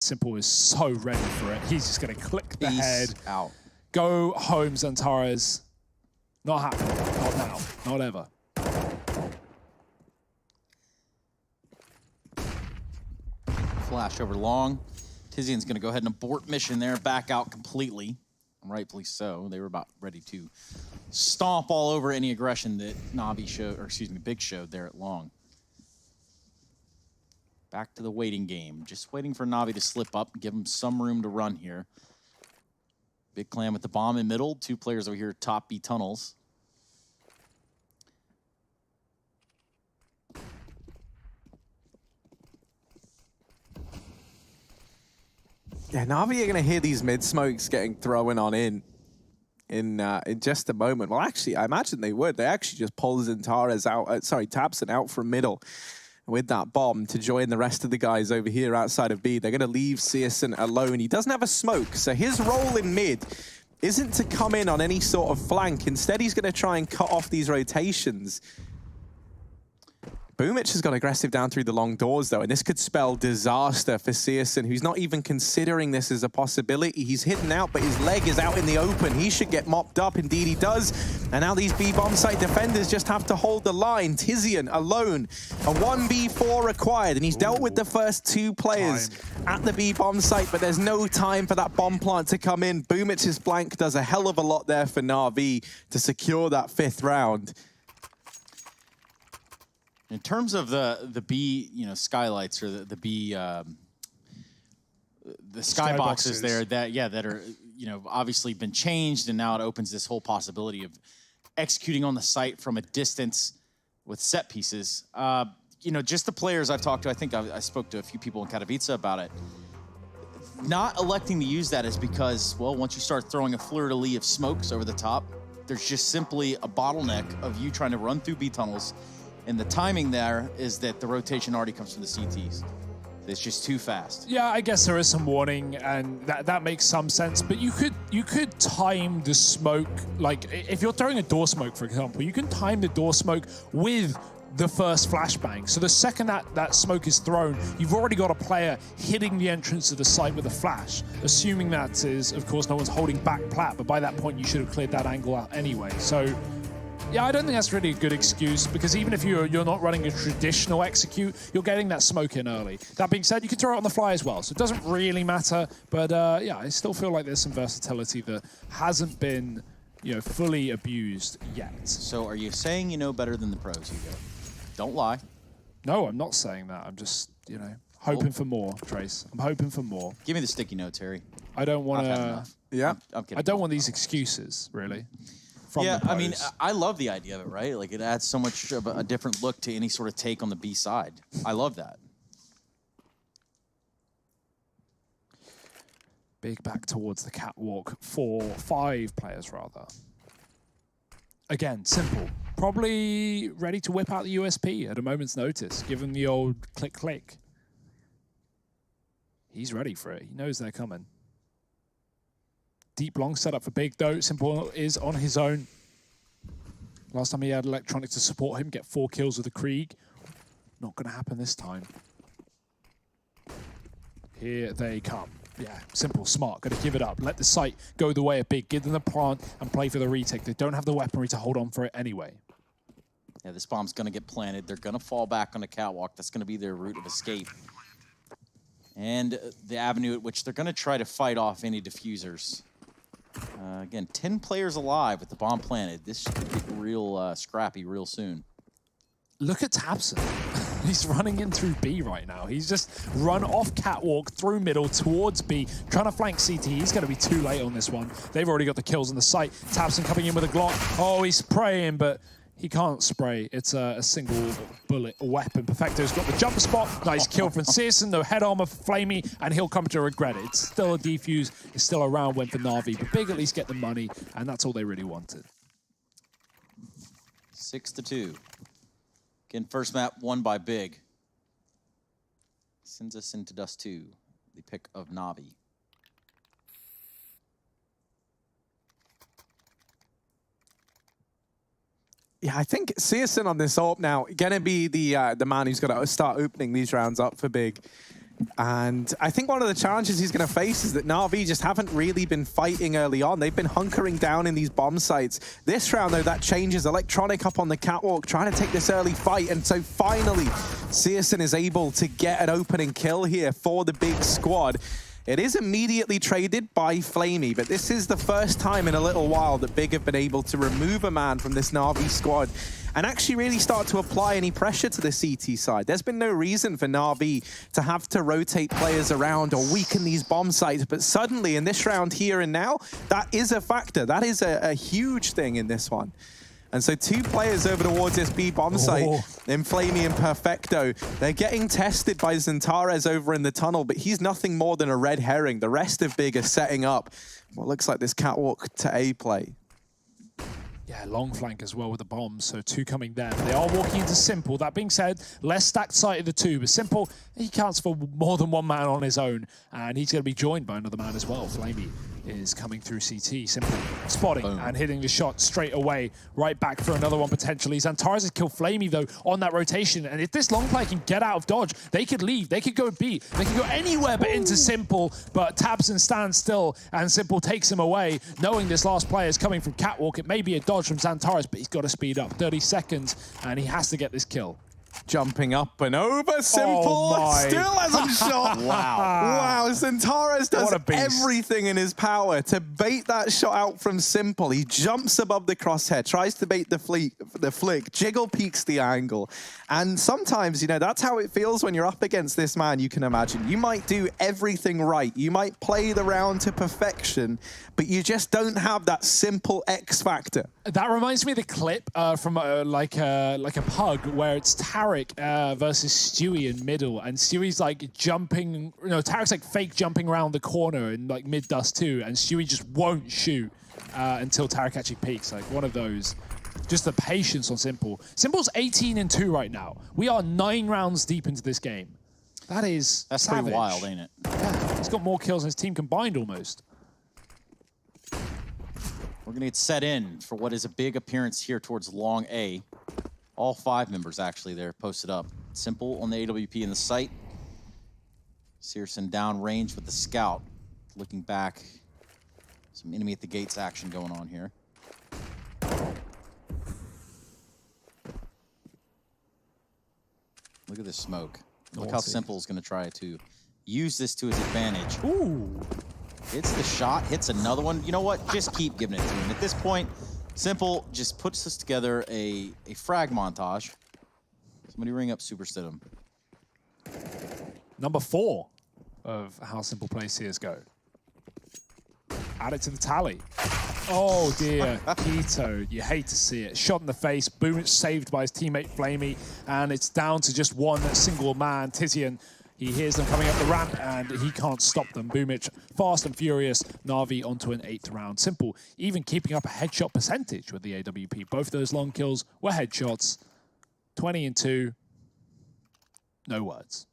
Simple is so ready for it. He's just going to click the head. Out. Go home, Zantares. Not happening. Not now. Not ever. Flash over long. Tizian's going to go ahead and abort mission there, back out completely. Rightfully so. They were about ready to stomp all over any aggression that Navi showed, or excuse me, Big showed there at long. Back to the waiting game. Just waiting for Navi to slip up and give him some room to run here. Big Clan with the bomb in middle. 2 players over here top B tunnels. Yeah, Navi are going to hear these mid smokes getting thrown on in just a moment. Well, actually, I imagine they would. They actually just pull Zantares out, tabseN out from middle with that bomb to join the rest of the guys over here outside of B. They're going to leave ceaCN alone. He doesn't have a smoke, so his role in mid isn't to come in on any sort of flank. Instead, he's going to try and cut off these rotations. Boomich has got aggressive down through the long doors, though, and this could spell disaster for ceaCN, who's not even considering this as a possibility. He's hidden out, but his leg is out in the open. He should get mopped up. Indeed, he does. And now these B-bomb site defenders just have to hold the line. Tizian alone, a 1v4 required, and he's dealt with the first 2 players at the B-bomb site, but there's no time for that bomb plant to come in. Boomich's blank does a hell of a lot there for Na'Vi to secure that 5th round. In terms of the B, skylights or the B, the skyboxes there that are obviously been changed, and now it opens this whole possibility of executing on the site from a distance with set pieces. Just the players I've talked to, I think I spoke to a few people in Katowice about it. Not electing to use that is because, well, once you start throwing a fleur-de-lis of smokes over the top, there's just simply a bottleneck of you trying to run through B tunnels. And the timing there is that the rotation already comes from the CTs. It's just too fast. Yeah, I guess there is some warning, and that makes some sense. But you could time the smoke, like if you're throwing a door smoke, for example, you can time the door smoke with the first flashbang. So the second that smoke is thrown, you've already got a player hitting the entrance of the site with a flash, assuming that is, of course, no one's holding back plat, but by that point you should have cleared that angle out anyway. So yeah, I don't think that's really a good excuse, because even if you're not running a traditional execute, you're getting that smoke in early. That being said, you can throw it on the fly as well, so it doesn't really matter. But yeah, I still feel like there's some versatility that hasn't been fully abused yet. So are you saying you know better than the pros, Hugo? Don't lie. No, I'm not saying that. I'm just, hoping for more, Trace. I'm hoping for more. Give me the sticky notes, Harry. I don't want to... Yeah. I'm kidding. I don't want these excuses, really. Yeah, I mean, I love the idea of it, right? Like, it adds so much of a different look to any sort of take on the B side. I love that. Big back towards the catwalk for 5 players, rather. Again, simple. Probably ready to whip out the USP at a moment's notice, given the old click-click. He's ready for it. He knows they're coming. Deep long setup for Big, though. Simple is on his own. Last time he had Electronic to support him, get 4 kills with the Krieg. Not going to happen this time. Here they come. Yeah, simple, smart. Got to give it up. Let the site go the way of Big. Give them the plant and play for the retake. They don't have the weaponry to hold on for it anyway. Yeah, this bomb's going to get planted. They're going to fall back on the catwalk. That's going to be their route of escape. And the avenue at which they're going to try to fight off any diffusers. Again, 10 players alive with the bomb planted. This should get real scrappy real soon. Look at tabseN. He's running in through B right now. He's just run off catwalk through middle towards B, trying to flank CT. He's going to be too late on this one. They've already got the kills on the site. tabseN coming in with a Glock. Oh, he's spraying, but he can't spray. It's a single bullet weapon. Perfecto's got the jump spot. Nice kill from ceaCN. No head armor for Flamey, and he'll come to regret it. It's still a defuse. It's still a round win for Na'Vi, but Big at least get the money, and that's all they really wanted. 6-2. Again, first map won by Big. Sends us into Dust 2, the pick of Na'Vi. Yeah, I think ceaCN on this AWP now gonna be the man who's got to start opening these rounds up for Big. And I think one of the challenges he's going to face is that Na'Vi just haven't really been fighting early on. They've been hunkering down in these bomb sites. This round, though, that changes. Electronic up on the catwalk, trying to take this early fight. And so finally, Searson is able to get an opening kill here for the big squad. It is immediately traded by Flamey, but this is the first time in a little while that Big have been able to remove a man from this Na'Vi squad and actually really start to apply any pressure to the CT side. There's been no reason for Na'Vi to have to rotate players around or weaken these bomb sites, but suddenly in this round here and now, that is a factor. That is a huge thing in this one. And so 2 players over towards this B bomb site, in Flamey and Perfecto. They're getting tested by Xantares over in the tunnel, but he's nothing more than a red herring. The rest of Big are setting up what looks like this catwalk to A play. Yeah, long flank as well with the bombs, so 2 coming there. They are walking into Simple. That being said, less stacked site of the 2, but Simple, he counts for more than 1 man on his own, and he's going to be joined by another man as well. Flamey is coming through CT, Simple spotting and hitting the shot straight away, right back for another one potentially. Xantares has killed Flamey though on that rotation, and if this long play can get out of dodge, they could leave, they could go B, they could go anywhere but into Simple, but Tabson stands still and Simple takes him away, knowing this last player is coming from catwalk. It may be a dodge from Xantares, but he's got to speed up. 30 seconds, and he has to get this kill. Jumping up and over, Simple still hasn't shot. Wow, Xantares does everything in his power to bait that shot out from Simple. He jumps above the crosshair, tries to bait the flick, Jiggle peeks the angle. And sometimes, you know, that's how it feels when you're up against this man, you can imagine. You might do everything right. You might play the round to perfection, but you just don't have that Simple X factor. That reminds me of the clip from like a pug where it's Tarek versus Stewie in middle, and Stewie's like jumping, Tarek's like fake jumping around the corner in like mid dust too, and Stewie just won't shoot until Tarek actually peaks. Like one of those. Just the patience on Simple. Simple's 18-2 right now. We are 9 rounds deep into this game. That's savage. Pretty wild, ain't it? Yeah, he's got more kills than his team combined almost. We're going to get set in for what is a big appearance here towards long A. All 5 members actually there posted up. Simple on the AWP in the site. Searson down range with the scout. Looking back. Some enemy at the gates action going on here. Look at this smoke. Look how Simple is going to try to use this to his advantage. Ooh. Hits the shot, hits another one. You know what? Just keep giving it to him. At this point, Simple just puts us together a frag montage. Somebody ring up Super Stidham. Number 4 of how Simple plays CSGO. Add it to the tally. Oh dear, Keto, you hate to see it. Shot in the face, Boomich saved by his teammate Flamey, and it's down to just one single man, Tizian. He hears them coming up the ramp, and he can't stop them. Boomich, fast and furious, Na'Vi onto an 8th round. Simple, even keeping up a headshot percentage with the AWP. Both those long kills were headshots. 20-2, no words.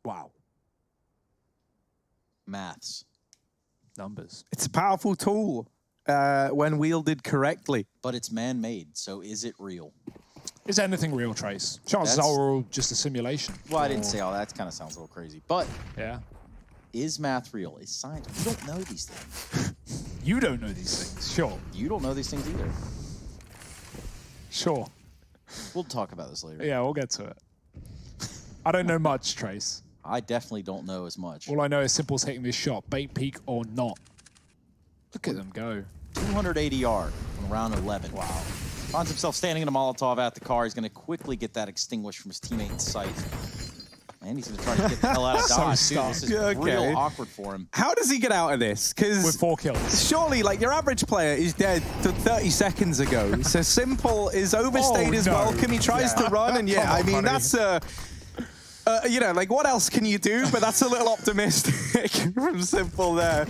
Wow. Maths. Numbers. It's a powerful tool when wielded correctly. But it's man-made, so is it real? Is anything real, Trace? Chances are we're all just a simulation. Well, I didn't say all that. Kind of sounds a little crazy. But yeah, is math real? Is science? You don't know these things. You don't know these things, sure. You don't know these things either. Sure. We'll talk about this later. Yeah, we'll get to it. I don't know much, Trace. I definitely don't know as much. All I know is Simple's taking this shot, bait peak or not. Look at them go. 280 yard on round 11. Wow. Finds himself standing in a Molotov at the car. He's going to quickly get that extinguished from his teammate's sight. And he's going to try to get the hell out of Dodge, too. This is real awkward for him. How does he get out of this? Because with 4 kills. Surely, like, your average player is dead 30 seconds ago. So Simple is overstayed his welcome. He tries to run, and I mean, that's you know, like, what else can you do? But that's a little optimistic from Simple there.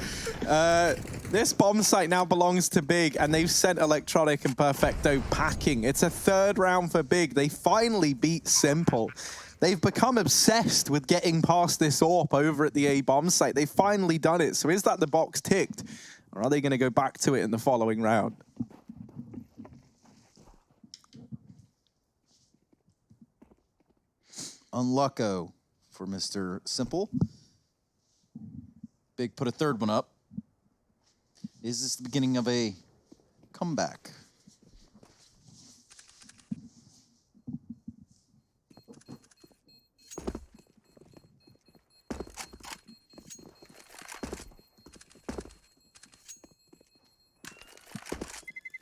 This bomb site now belongs to Big, and they've sent Electronic and Perfecto packing. It's a 3rd round for Big. They finally beat Simple. They've become obsessed with getting past this AWP over at the A bomb site. They've finally done it. So is that the box ticked? Or are they going to go back to it in the following round? Unlucko for Mr. Simple. Big put a third one up. Is this the beginning of a comeback?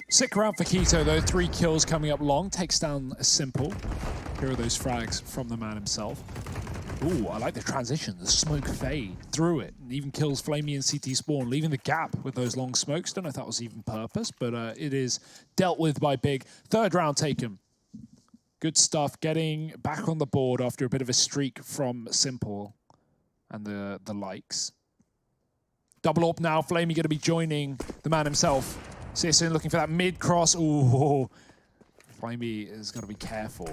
Sick round for Keto, though. 3 kills coming up long. Takes down a Simple. Here are those frags from the man himself. Ooh, I like the transition. The smoke fade through it. And even kills Flamey and CT Spawn, leaving the gap with those long smokes. Don't know if that was even purpose, but it is dealt with by Big. 3rd round taken. Good stuff. Getting back on the board after a bit of a streak from Simple and the likes. Double up now. Flamey going to be joining the man himself. Searson looking for that mid-cross. Ooh. Flamey is going to be careful.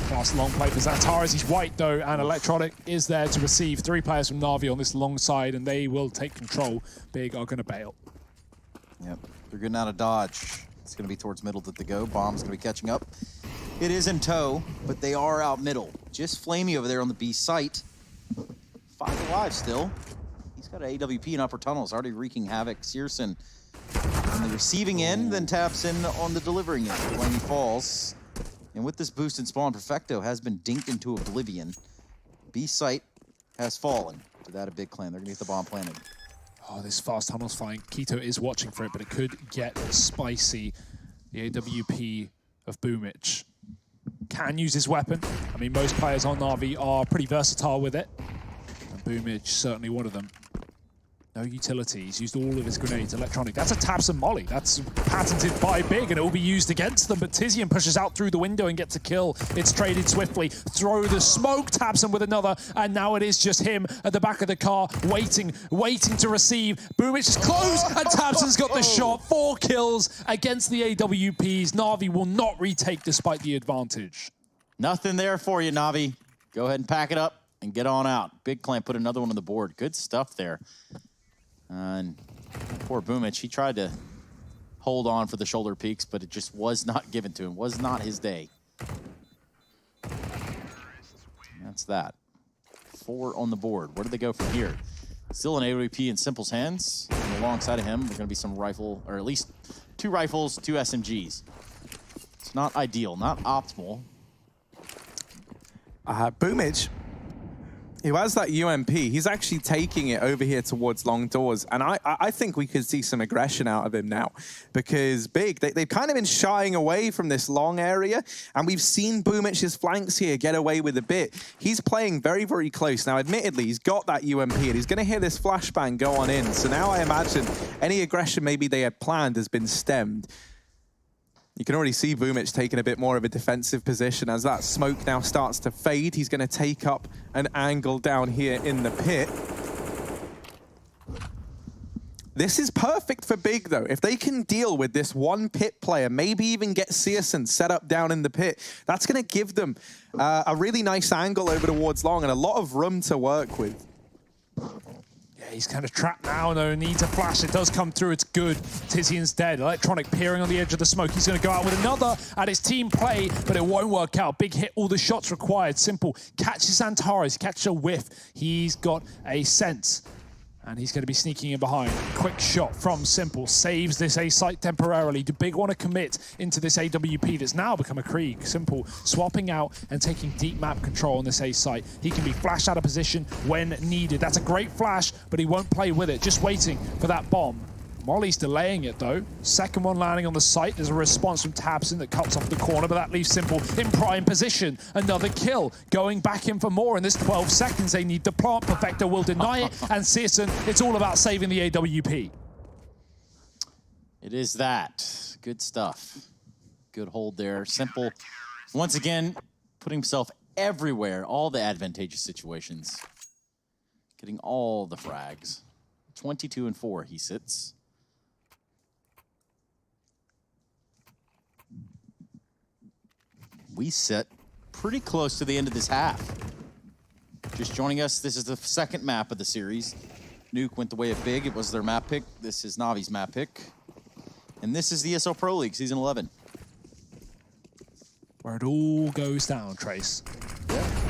Fast long play for Zantares. He's white, though, and Electronic is there to receive 3 players from Na'Vi on this long side, and they will take control. Big are going to bail. Yep, they're getting out of dodge. It's going to be towards middle that they go. Bomb's going to be catching up. It is in tow, but they are out middle. Just Flamey over there on the B site. 5 alive still. He's got an AWP in upper tunnels, already wreaking havoc. Searson on the receiving end, then taps in on the delivering end. Flamey falls. And with this boost in spawn, Perfecto has been dinked into oblivion. B site has fallen. To that, a big clan. They're going to get the bomb planted. Oh, this fast tunnel's fine. Keto is watching for it, but it could get spicy. The AWP of Boomich can use his weapon. I mean, most players on Na'Vi are pretty versatile with it. And Boomich certainly one of them. No utility. He's used all of his grenades. Electronic. That's a taps and molly. That's patented by Big, and it will be used against them. But Tizian pushes out through the window and gets a kill. It's traded swiftly. Throw the smoke, taps him with another, and now it is just him at the back of the car, waiting to receive. Boomich is close, and Tabson's got the shot. 4 kills against the AWPs. Na'Vi will not retake despite the advantage. Nothing there for you, Na'Vi. Go ahead and pack it up and get on out. Big Clan put another one on the board. Good stuff there. And poor Boomich, he tried to hold on for the shoulder peaks, but it just was not given to him. Was not his day. That's that. 4 on the board. Where do they go from here? Still an AWP in Simple's hands. And alongside of him, there's going to be some rifle, or at least 2 rifles, 2 SMGs. It's not ideal, not optimal. Boomich, who has that UMP, he's actually taking it over here towards long doors. And I think we could see some aggression out of him now, because Big, they've kind of been shying away from this long area. And we've seen Boomich's flanks here get away with a bit. He's playing very, very close. Now, admittedly, he's got that UMP and he's going to hear this flashbang go on in. So now I imagine any aggression maybe they had planned has been stemmed. You can already see Boomich taking a bit more of a defensive position as that smoke now starts to fade. He's going to take up an angle down here in the pit. This is perfect for Big, though. If they can deal with this one pit player, maybe even get Searson set up down in the pit, that's going to give them a really nice angle over towards long and a lot of room to work with. He's kind of trapped now, though. Needs a flash. It does come through. It's good. Tizian's dead. Electronic peering on the edge of the smoke. He's going to go out with another at his team play, but it won't work out. Big hit all the shots required. Simple catches Antares. Catches a whiff. He's got a sense, and he's going to be sneaking in behind. Quick shot from Simple. Saves this A site temporarily. Do Big want to commit into this AWP that's now become a Krieg? Simple swapping out and taking deep map control on this A site. He can be flashed out of position when needed. That's a great flash, but he won't play with it. Just waiting for that bomb. Molly's delaying it, though. Second one landing on the site. There's a response from Tabson that cuts off the corner, but that leaves Simple in prime position. Another kill. Going back in for more in this 12 seconds. They need the plant. Perfecto will deny it. And Searson, it's all about saving the AWP. It is that. Good stuff. Good hold there. Simple, once again, putting himself everywhere. All the advantageous situations. Getting all the frags. 22-4 he sits. We sit pretty close to the end of this half. Just joining us, this is the second map of the series. Nuke went the way of Big. It was their map pick. This is Navi's map pick. And this is the ESL Pro League, Season 11. Where it all goes down, Trace. Yeah.